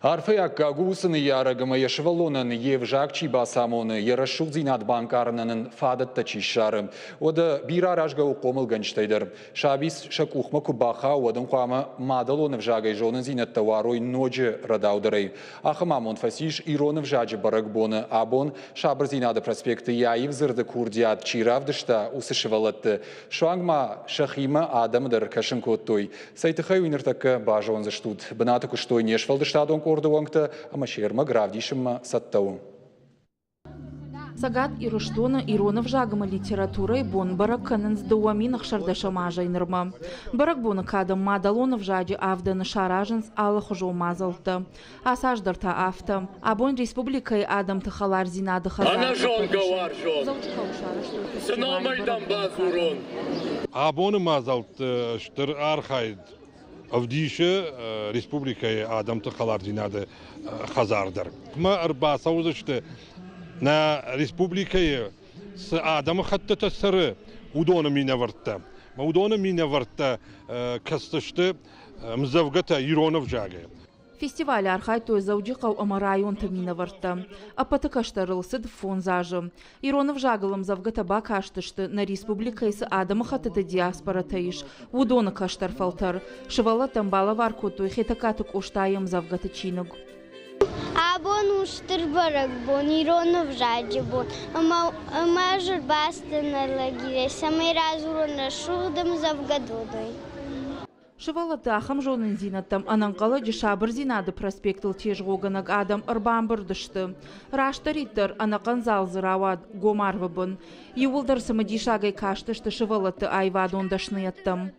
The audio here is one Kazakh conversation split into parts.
Арфеяк гагусыны ярагыма ешвалонын евжак чибасамоны ярашук зинат банкарнын фадатта чишарым. Ода бирарашга уқомыл ганштайдыр. Шабис шак ухма кубаха одын қуама мадалоны вжагай жонын зинатта варой ноджи радаудырай. Ахамамон фасиш ироны вжаджи барагбоны абон шабыр зинады проспекты яив зырды курдият чиравдышта усышывалатты. Шуангма шахима адамдыр кашынкоттой. Сайтыхай уйныртакка бажон заштуд. Бната куштой нешвалдыштадон Ордуангта, амашерма гравдишима саттау. Сагат ируштона иронов жагыма литературой бон баракканын сдауаминах шардашамажа инырма. Баракбона кадам мадалонов жади авданы шаражынс алых жо мазалты. Асаждарта авта. Абон республикай адам тахалар зинады хазар. Ана жонга вар жон. Сынамайдан базурон. Абоны мазалты штыр архайд. Авдише республикой адамты қалар зинады хазардар. Ма арбасаузышты на республикой с адамы хаттата сыры удоны минаварта. Ма удоны минаварта кастышты мзавгата иронов жаге. Фестиваль архай той заудикау ама район тамина варта. Апатыкаштарылсыд фон зажы. Иронов жагылым завгата бакаштышты на республикайсы адамы хатыды диаспора таиш. Удоны каштар фалтар. Шывала тамбала варкоту хетакатык уштайым завгата чинуг. Абон уштыр барак бон, иронов жаджи бон. Ама журбастына лагире, самай разурона шухдым завгадодой. Шывалаты ахам жонын зинаттам ананқалы жишабыр зинады проспектыл тежғоғанак адам ырбамбырдышты. Раштариттер анақан залзырауад гомарвыбын. Юылдар самадишагай каштышты шывалаты айвадондашны яттым.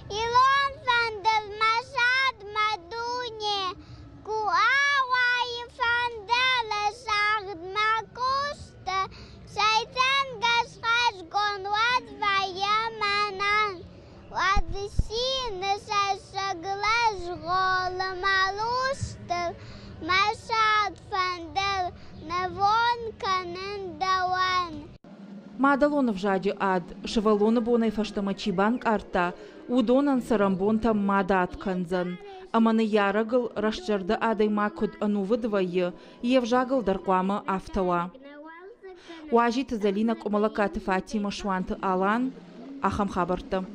Илон фандыл машад мадуне, куауай фандала шагд макушта, шайтан гашхаш гонвад ваяманан. Вадысины шашаглаш голым алуштыр, машад фандел навон канын даван. Мадалонов жади ад, шывалоны бонай фаштамачи банк арта, удонан сарамбон там мада атканзан. Аманы ярагыл рашчарды адай макуд анувы двайы, евжагыл дарқуамы автауа. Уажи тазалина кумалакаты Фатима Шуанты Алан, ахам хабарты.